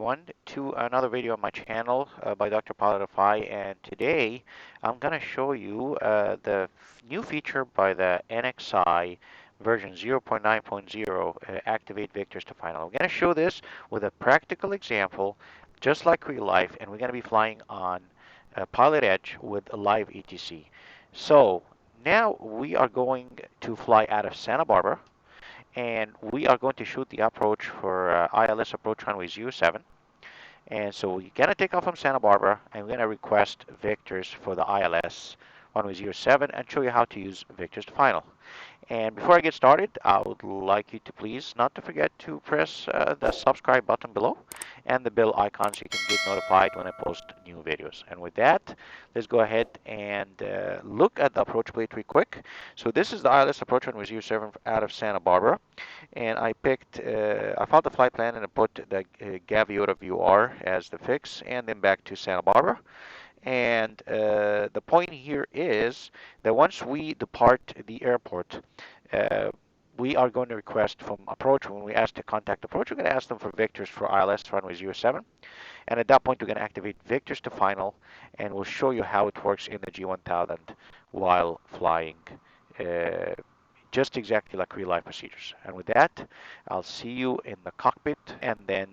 everyone to another video on my channel by Dr. PilotEdge, and today I'm going to show you the new feature by the NXi version 0.9.0 activate vectors to final. I'm going to show this with a practical example just like real life, and we're going to be flying on PilotEdge with a live ATC. So now we are going to fly out of Santa Barbara, and we are going to shoot the approach for ILS approach runway 07. And so we're going to take off from Santa Barbara, and we're going to request vectors for the ILS runway 07 and show you how to use vectors to final. And before I get started, I would like you to please not to forget to press the subscribe button below and the bell icon so you can get notified when I post new videos. And with that, let's go ahead and look at the approach plate real quick. So this is the ILS approach runway 07 out of Santa Barbara. And I found the flight plan and I put the Gaviota VR as the fix, and then back to Santa Barbara. And the point here is that once we depart the airport, we are going to request from approach. When we ask to contact approach, we're going to ask them for vectors for ILS runway 07. And at that point, we're going to activate vectors to final, and we'll show you how it works in the G1000 while flying just exactly like real life procedures. And with that, I'll see you in the cockpit, and then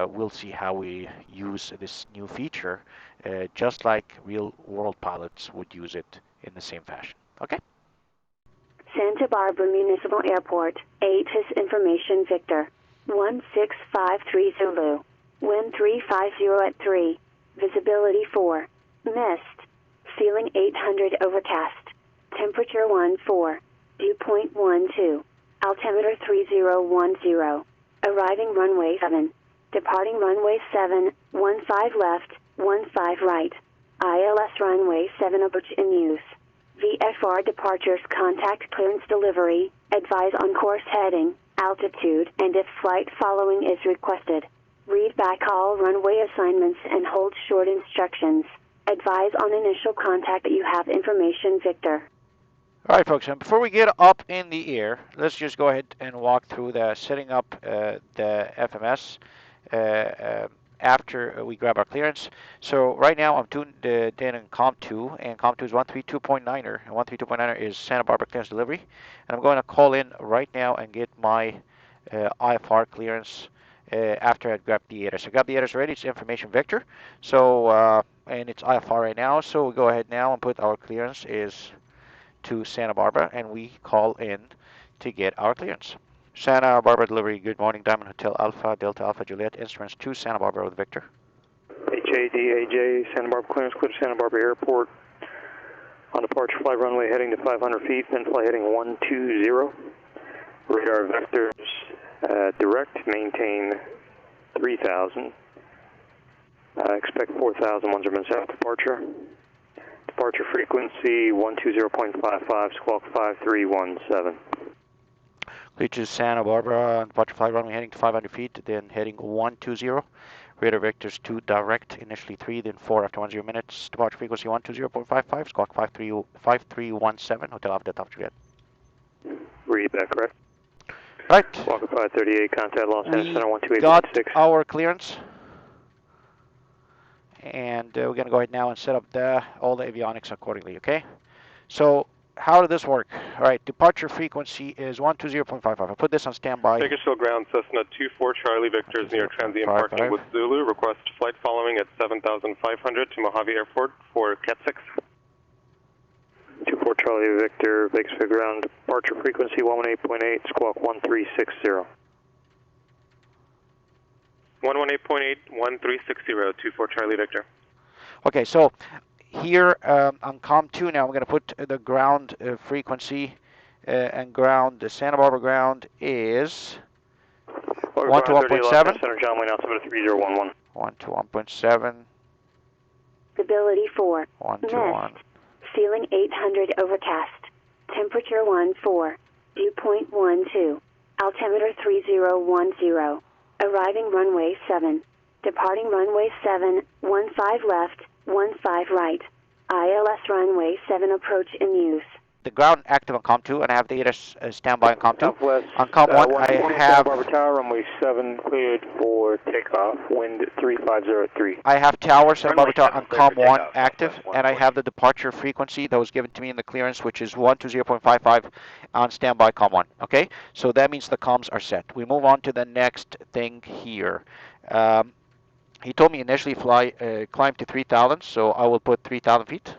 we'll see how we use this new feature just like real world pilots would use it in the same fashion. Okay? Santa Barbara Municipal Airport, ATC Information Victor, 1653 Zulu, wind 350 at 3, visibility 4, mist, ceiling 800 overcast, temperature 14, dew point 12, altimeter 3010, arriving runway 7, departing runway 7, 15 left, 15 right, ILS runway 7 approach in use. VFR departures, contact clearance delivery, advise on course heading, altitude, and if flight following is requested. Read back all runway assignments and hold short instructions. Advise on initial contact that you have information Victor. All right, folks, and before we get up in the air, let's just go ahead and walk through the setting up the FMS after we grab our clearance. So right now I'm tuned in COM2, and COM2 is 132.9er, and 132.9er is Santa Barbara clearance delivery. And I'm going to call in right now and get my IFR clearance after I grab the ATC. So I got the ATC ready, it's information vector. So, and it's IFR right now, so we'll go ahead now and put our clearance is to Santa Barbara, and we call in to get our clearance. Santa Barbara delivery, good morning, Diamond Hotel Alpha, Delta Alpha Juliet, instruments to Santa Barbara with Victor. HADAJ, Santa Barbara clearance, clear to Santa Barbara Airport. On departure, fly runway heading to 500 feet, then fly heading 120. Radar vectors direct, maintain 3000. Expect 4000 once minutes after departure. Departure frequency 120.55, squawk 5317. Reach is Santa Barbara, departure flight runway heading to 500 feet, then heading 120. Radar vectors 2 direct, initially 3, then 4 after 10 minutes. Departure frequency 120.55, squawk 5317, Hotel Alpha Delta Alpha Juliet. Read that correct? Right. Squawk 538, contact Los Angeles Center 128.6. Got our clearance. And we're going to go ahead now and set up all the avionics accordingly, okay? So how did this work? All right, departure frequency is 120.55. I put this on standby. Bakersfield ground, Cessna 24 Charlie Victor is near transient parking with Zulu. Request flight following at 7,500 to Mojave Airport for Cat 6. 24 Charlie Victor, Bakersfield ground, departure frequency 118.8, squawk 1360. 118.8, 1360, 24 Charlie Victor. Okay, so here on COM2 now, I'm going to put the ground frequency and ground. The Santa Barbara ground is 121.7. Center John Wayne altimeter 3011. 121.7. Stability 4. 121. Mist. Ceiling 800 overcast. Temperature 14. Dew point 12. Altimeter 3010. Arriving runway 7. Departing runway 7, 15 left, 15 right. ILS runway 7 approach in use. the ground active on COM 2, and I have the ATIS standby on COM 2. Southwest, On COM 1, I 120 have... Santa Barbara Tower, runway 7 cleared for takeoff, wind 3503. I have tower Santa Barbara Tower on COM 1 active, Southwest and I have the departure frequency that was given to me in the clearance, which is 120.55 on standby COM 1. Okay, so that means the comms are set. We move on to the next thing here. He told me initially climb to 3,000, so I will put 3,000 feet.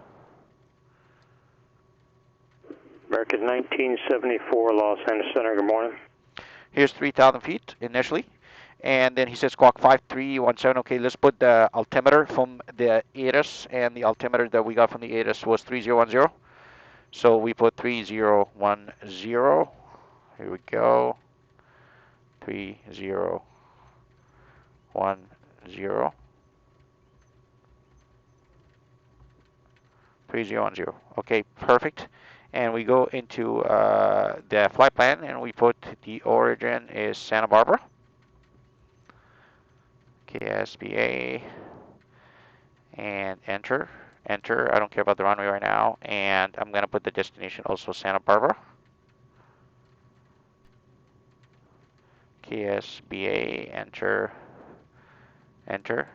American 1974, Los Angeles Center, good morning. Here's 3,000 feet initially. And then he says squawk 5317. Okay, let's put the altimeter from the ATIS, and the altimeter that we got from the ATIS was 3010. So we put 3010. Here we go. 3010. 3010. Okay, perfect. And we go into the flight plan, and we put the origin is Santa Barbara. KSBA. And enter. Enter. I don't care about the runway right now. And I'm going to put the destination also Santa Barbara. KSBA. Enter. Enter.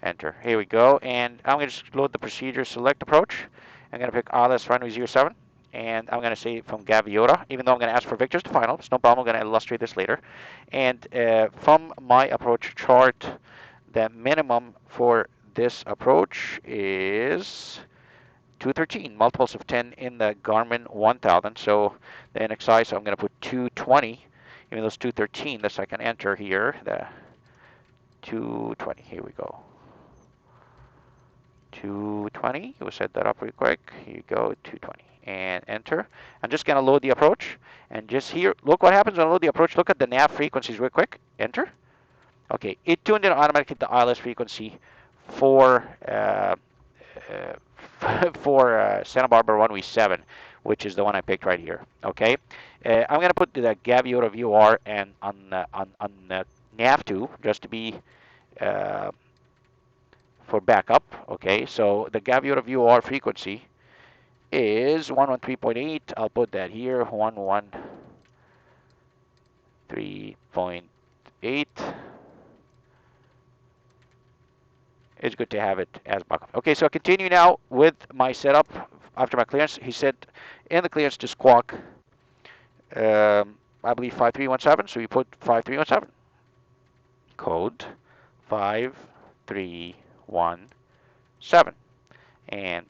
Enter. Here we go. And I'm going to just load the procedure, select approach. I'm going to pick ILS runway 07. And I'm going to say from Gaviota, even though I'm going to ask for Victor's to final. It's no problem. I'm going to illustrate this later. And from my approach chart, the minimum for this approach is 213, multiples of 10 in the Garmin 1000. So the NXi, so I'm going to put 220, even though it's 213. This I can enter here. The 220. Here we go. 220. We'll set that up real quick. Here you go, 220. And enter. I'm just going to load the approach. And just here, look what happens when I load the approach. Look at the nav frequencies real quick. Enter. Okay, it tuned in automatically the ILS frequency for Santa Barbara runway 7, which is the one I picked right here. Okay, I'm going to put the Gaviota VOR and on nav2 just to be for backup. Okay, so the Gaviota VOR frequency is 113.8. I'll put that here, 113.8. It's good to have it as backup. Okay, so I continue now with my setup after my clearance. He said in the clearance to squawk, I believe 5317, so you put 5317. Code 5317. And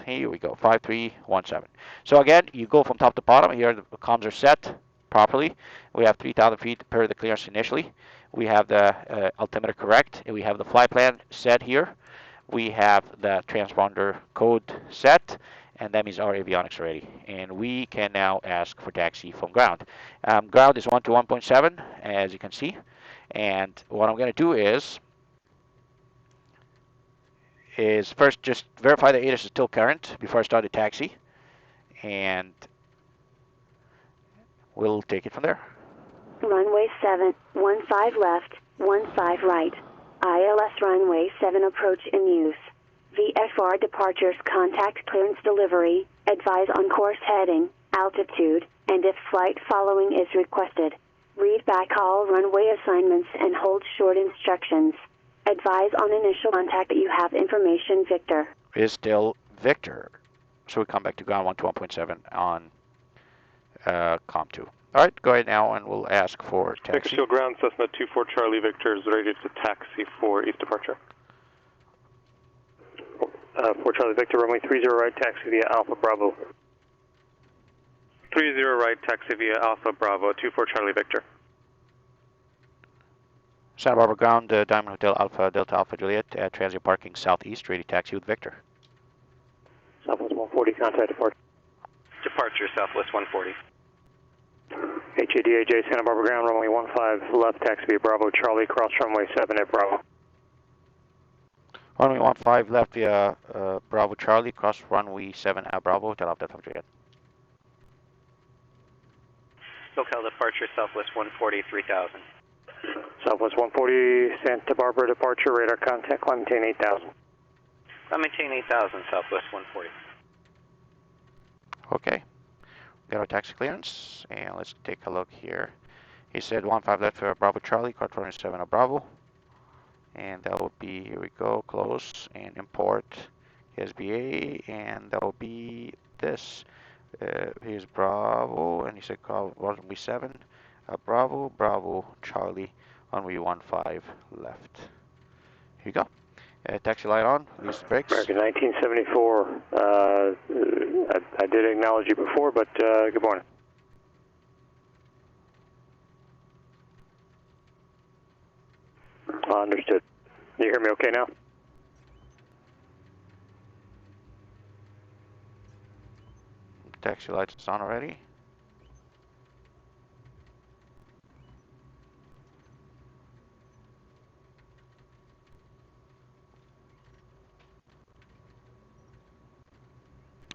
here we go, 5317. So again, you go from top to bottom. Here the comms are set properly. We have 3,000 feet per the clearance initially. We have the altimeter correct, and we have the flight plan set here. We have the transponder code set, and that means our avionics ready. And we can now ask for taxi from ground. Ground is 121.7, as you can see. And what I'm going to do is first just verify the ATIS is still current before I start the taxi. And we'll take it from there. Runway 7, 15 left, 15 right. ILS runway 7 approach in use. VFR departures contact clearance delivery, advise on course heading, altitude, and if flight following is requested. Read back all runway assignments and hold short instructions. Advise on initial contact that you have information Victor. Is still Victor. So we come back to ground 112.7 on COM 2. All right, go ahead now, and we'll ask for taxi. Bakersfield ground, Cessna 24 Charlie Victor is ready to taxi for east departure. 4 Charlie Victor, runway 30 right, taxi via Alpha Bravo. 30 right, taxi via Alpha Bravo, 24 Charlie Victor. Santa Barbara ground, Diamond Hotel Alpha Delta Alpha Juliet, transient parking southeast, ready taxi with Victor. Southwest 140, contact departure. Departure, Southwest 140. HADAJ, Santa Barbara ground, runway 15 left, taxi via Bravo Charlie, cross runway 7 at Bravo. Runway 15 left via Bravo Charlie, cross runway 7 at Bravo, Hotel Alpha Delta Juliet. SoCal departure, Southwest 140, 3000. Southwest 140, Santa Barbara departure, radar contact, climb maintain 8000. Climb maintain 8000, Southwest 140. Okay, Got our taxi clearance, and let's take a look here. He said 15 left for Bravo Charlie, car 27 of Bravo. And that will be, here we go, close and import KSBA, and that will be this. Here's Bravo, and he said call runway 7, Bravo, Bravo, Charlie, runway 15 left. Here you go. Taxi light on, release the brakes. American 1974. I did acknowledge you before, but good morning. Understood. You hear me okay now? Taxi lights is on already.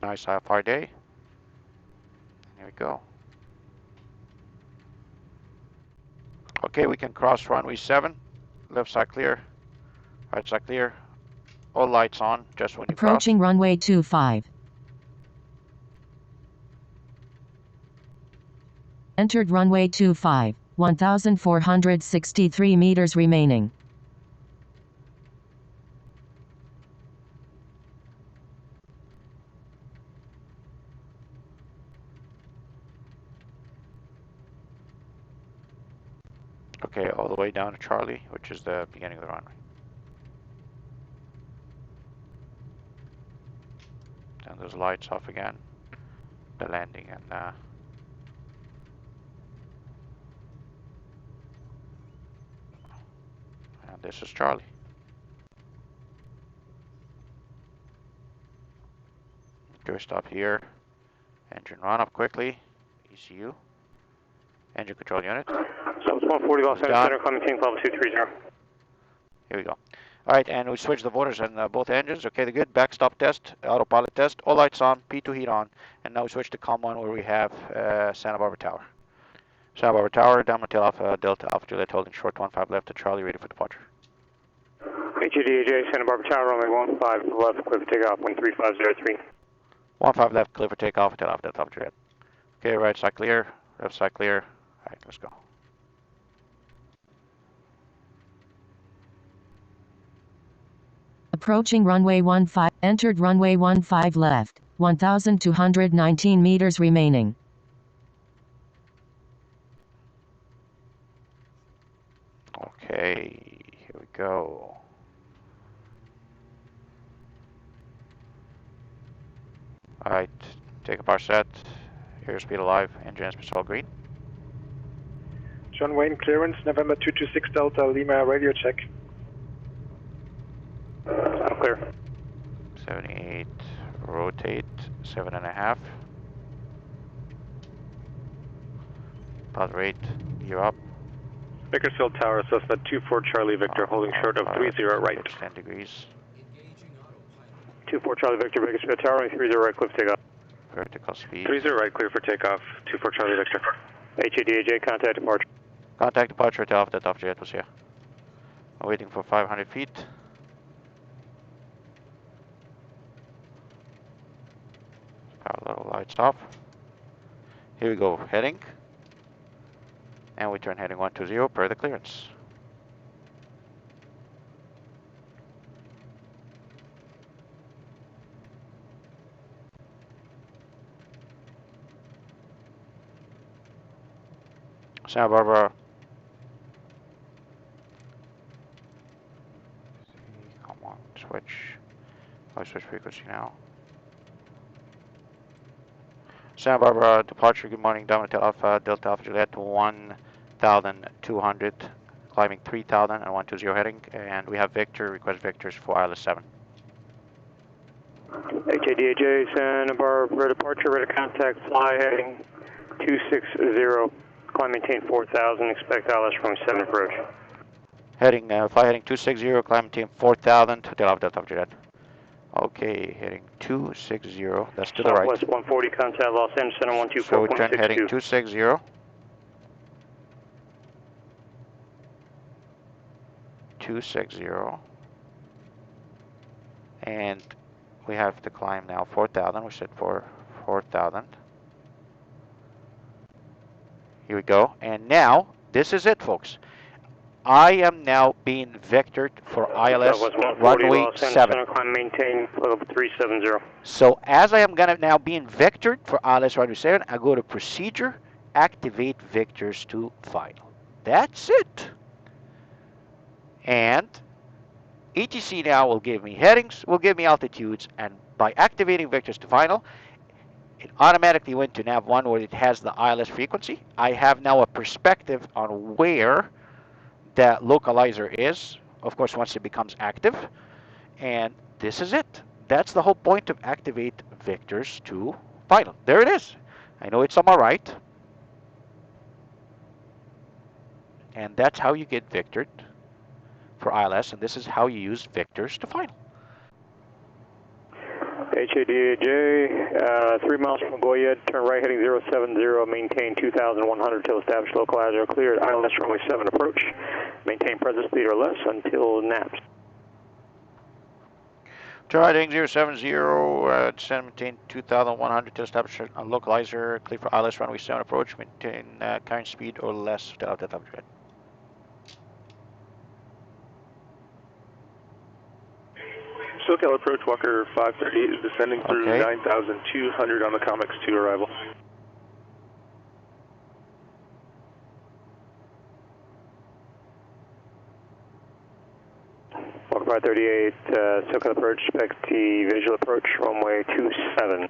Nice high day. Here we go. Okay, we can cross runway 7. Left side clear. Right side clear. All lights on, just when you cross. Approaching runway 25. Entered runway 25. 1,463 meters remaining. Okay, all the way down to Charlie, which is the beginning of the runway. And those lights off again. The landing and this is Charlie. Do a stop here. Engine run up quickly. ECU. Engine control unit. So it's 140 Los Angeles Center, climbing team level 230. Here we go. All right, and we switched the motors on both engines. Okay, they're good. Backstop test, autopilot test, all lights on, P2 heat on, and now we switch to COM 1 where we have Santa Barbara Tower. Santa Barbara Tower, down tail Alpha, Delta Alpha Juliet holding short 15 left to Charlie, ready for departure. HADAJ, Santa Barbara Tower, runway 15 left, clear for takeoff, 13503. 15 left, clear for takeoff, tail Alpha, Delta Alpha Juliet. Okay, right side clear, left side clear. All right, let's go. Approaching runway 15. Entered runway 15 left. 1,219 meters remaining. Okay, here we go. All right, take up our set. Airspeed alive, engine airspeed all green. John Wayne clearance, November 226 Delta Lima radio check. I'm clear. 78, rotate, 7.5. Pod rate, gear up. Bakersfield Tower, Cessna 24 Charlie Victor, holding short of 30 right. 10 degrees. 24 Charlie Victor, Bakersfield Tower, 30 right, clear for takeoff. Vertical speed. 30 right, clear for takeoff. 24 Charlie Victor. HADAJ, contact departure. Contact departure, tail off, that off jet was here. I'm waiting for 500 feet. Power level lights off. Here we go, heading. And we turn heading 120 per the clearance. Santa Barbara. Come on, switch. I'll switch frequency now. Santa Barbara departure, good morning, Delta Alpha, Delta Alpha Juliet 1,200, climbing 3,000 and 120 heading, and we have Victor, request Victors for ILS 7. HADAJ, Santa Barbara departure, ready to contact, fly heading 260, climb maintain 4,000, expect ILS from 7 approach. Heading, fly heading 260, climb maintain 4,000, Delta Alpha, Delta Alpha Juliet. Okay, heading 260, that's to the right. Southwest 140, contact Los Angeles Center 124.62. So we turn heading 260. 260. And we have to climb now 4,000. We said 4,000. Here we go. And now, this is it, folks. I am now being vectored for ILS Southwest 140, runway Los Angeles 7. center climb, maintain level 370. So as I am gonna now being vectored for ILS runway 7, I go to procedure, activate vectors to final. That's it. And ATC now will give me headings, will give me altitudes, and by activating vectors to final, it automatically went to nav 1 where it has the ILS frequency. I have now a perspective on where the localizer is, of course, once it becomes active. And this is it. That's the whole point of activate vectors to final. There it is. I know it's on my right. And that's how you get vectored for ILS, and this is how you use vectors to final. HADAJ, 3 miles from Goyed, turn right heading 070, maintain 2,100 till established localizer cleared, ILS runway 7 approach, maintain present speed or less until naps. Turn right heading 070, descend, maintain 2,100 till established localizer, clear for ILS runway 7 approach, maintain current speed or less till altitude. SoCal approach, Walker 538 is descending through 9,200 on the COMEX 2 arrival. Walker 538, SoCal approach, expect the visual approach, runway 27.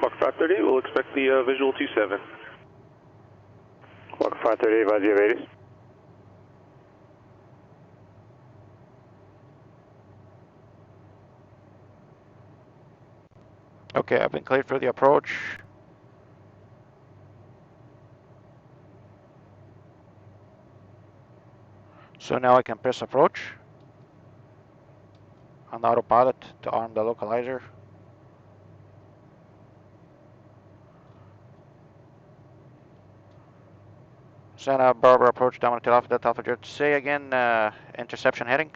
Walker 538, we'll expect the visual 27. Walker 538, advise you have 80s. Okay, I've been cleared for the approach. So now I can press approach on autopilot to arm the localizer. Santa Barbara approach down to Alpha Delta Alpha Jet. Say again, interception heading.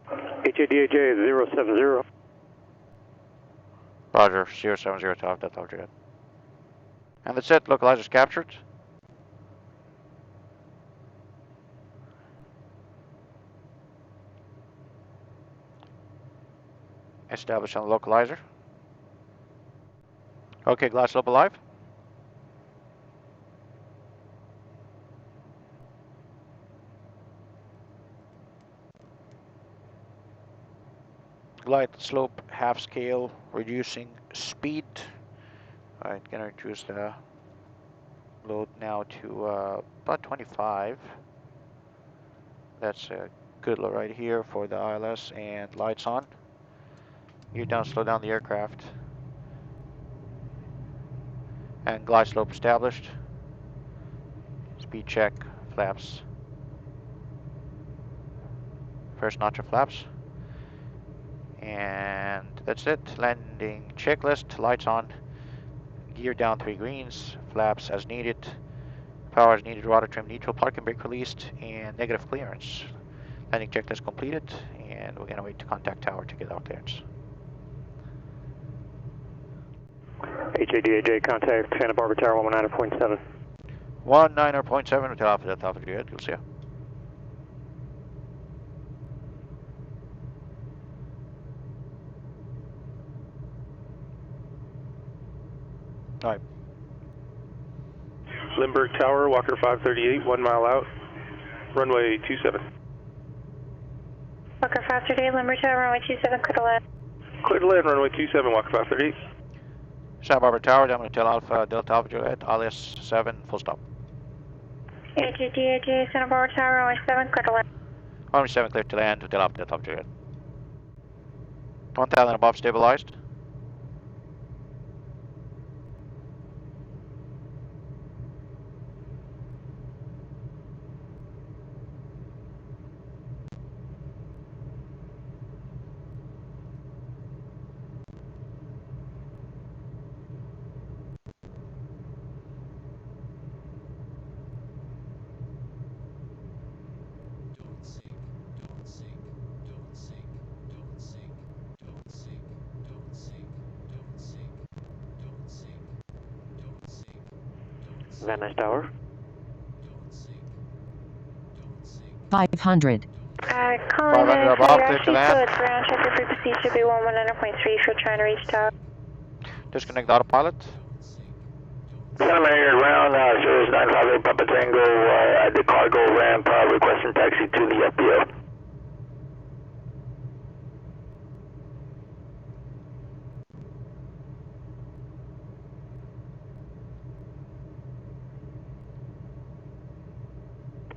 HADAJ 070. Roger, 070 to Alpha Delta Alpha Jet. And that's it, localizer's captured. Established on the localizer. Okay, glass slope alive. Glide slope half scale, reducing speed. Alright, gonna reduce the load now to about 25. That's a good load right here for the ILS, and lights on. Gear down, slow down the aircraft. And glide slope established. Speed check, flaps. First notch of flaps. And that's it. Landing checklist, lights on. Gear down 3 greens, flaps as needed. Power as needed, rudder trim neutral, parking brake released, and negative clearance. Landing checklist completed, and we're gonna wait to contact tower to get our clearance. HADAJ, contact Santa Barbara Tower 119.7. 19.7 with Alpha Delta Alpha Juliet, you'll see ya. Alright. Lindbergh Tower, Walker 538, 1 mile out, runway 27. Walker 538, Lindbergh Tower, runway 27, clear to land. Clear to land, runway 27, Walker 538. Santa Barbara Tower, down to Alpha Delta Alpha Juliet, alias 7, full stop. HADAJ, Santa Barbara Tower, runway 7, clear to land. Runway 7 clear to land, Hotel Alpha Delta Alpha Juliet. 1,000 above stabilized. Van Nuys Tower. 500. Calling 500 above, clear to land. ground check your frequency should be 119.3 if you're trying to reach tower. Disconnect autopilot. Santa Maria ground, Sirius 958 Papa Tango at the cargo ramp, requesting taxi to the FBO.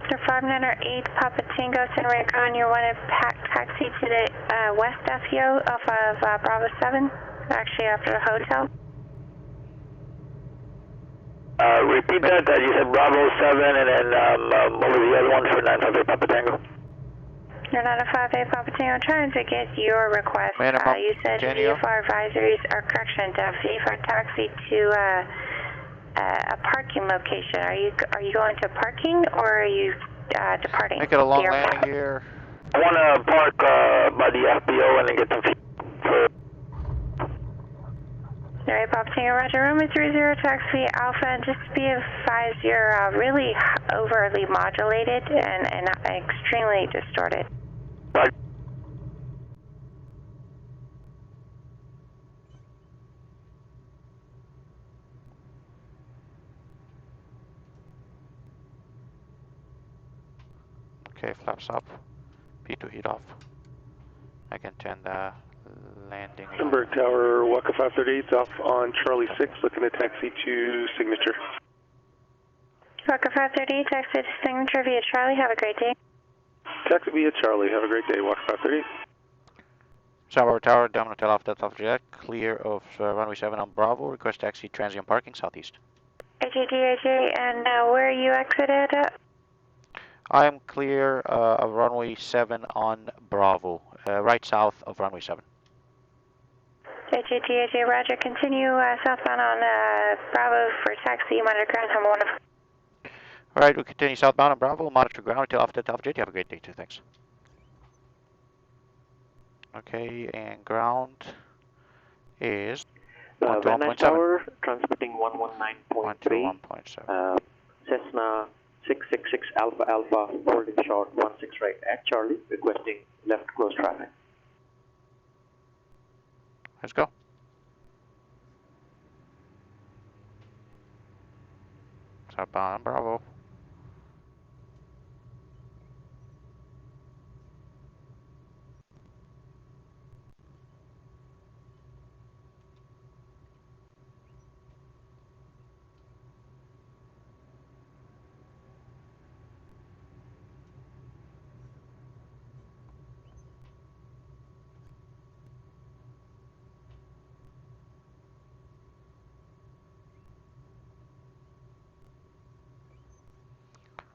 Mr. 598 Papa Tango, Santa Maria ground, you're wanted taxi to the west FBO off of Bravo 7, actually after the hotel. Repeat that, you said Bravo 7 and then what were the other ones for 958 Papa Tango? You're 958 Papa Tango, trying to get your request. You said VFR advisories or correction, VFR taxi to a parking location. Are you going to parking or are you departing? Make it a long landing gear. I want to park by the FBO and then get some for. Alright, Papa Tango, Roger. Runway 30 taxi Alpha, and just be advised you're really overly modulated and extremely distorted. Okay, flaps up. P2 heat off. I can turn the landing. Hamburg Tower, Waka 538 off on Charlie 6, looking at taxi to Signature. Waka 538, taxi to Signature via Charlie. Have a great day. Taxi via Charlie. Have a great day. Waka 538. Tower Tower, down hotel off that off jet. Clear of runway 7 on Bravo. Request taxi transient parking southeast. AJ, and where are you exited at? I am clear of runway 7 on Bravo, right south of runway 7. AJ, Roger. Continue southbound on Bravo for taxi. Monitor ground. Have a wonderful. All right, we continue southbound on Bravo. Monitor ground until off that off jet. You have a great day too. Thanks. Okay, and ground is 121.7. Tower, transmitting 119.3. 121.7. Cessna 666 Alpha Alpha, holding short 16 right at Charlie, requesting left close traffic. Let's go. Southbound on Bravo.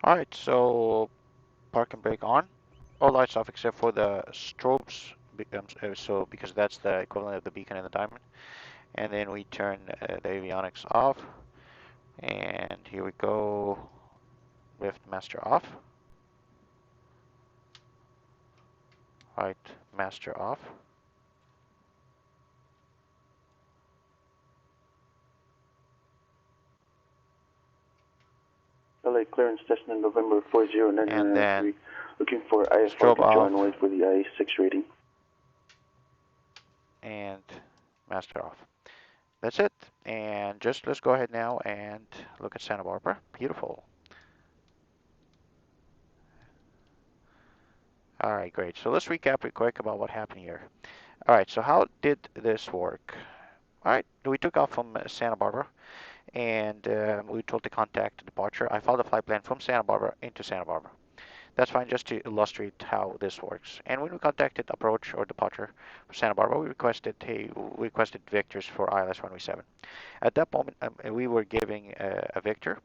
Alright, so park and brake on. All lights off except for the strobes, because that's the equivalent of the beacon in the diamond. And then we turn the avionics off. And here we go. Lift master off. Right, master off. LA clearance Cessna November 4099. And then looking for IS-4 to join with the IS-6 rating. And master off. That's it. And just let's go ahead now and look at Santa Barbara. Beautiful. All right, great. So let's recap real quick about what happened here. All right, so how did this work? All right, we took off from Santa Barbara, and we told to contact departure. I followed the flight plan from Santa Barbara into Santa Barbara. That's fine, just to illustrate how this works. And when we contacted approach or departure for Santa Barbara, we requested vectors for ILS runway 7. At that moment, we were giving a vector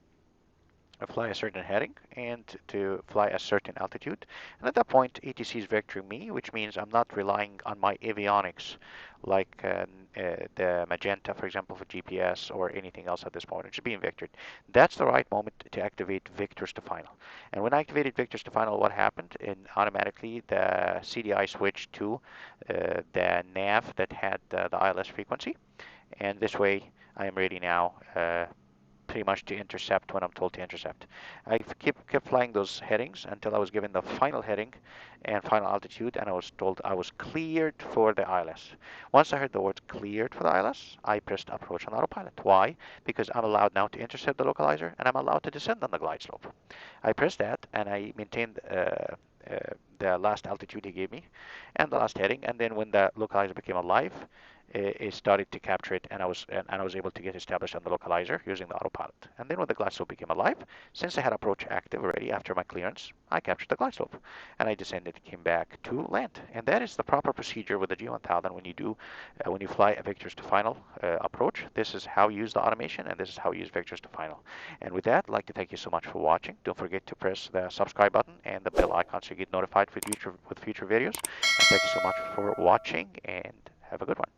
fly a certain heading and to fly a certain altitude. And at that point, ATC is vectoring me, which means I'm not relying on my avionics like the magenta, for example, for GPS or anything else at this point. It's being vectored. That's the right moment to activate vectors to final. And when I activated vectors to final, what happened? And automatically the CDI switched to the nav that had the ILS frequency. And this way, I am ready now pretty much to intercept when I'm told to intercept. I kept flying those headings until I was given the final heading and final altitude, and I was told I was cleared for the ILS. Once I heard the words cleared for the ILS, I pressed approach on autopilot. Why? Because I'm allowed now to intercept the localizer, and I'm allowed to descend on the glide slope. I pressed that, and I maintained the last altitude he gave me and the last heading, and then when the localizer became alive, it started to capture it, and I was able to get established on the localizer using the autopilot. And then when the glide slope became alive, since I had approach active already after my clearance, I captured the glide slope, and I descended, came back to land. And that is the proper procedure with the G1000 when you fly a vectors to final approach. This is how you use the automation, and this is how you use vectors to final. And with that, I'd like to thank you so much for watching. Don't forget to press the subscribe button and the bell icon so you get notified with future videos. And thank you so much for watching, and have a good one.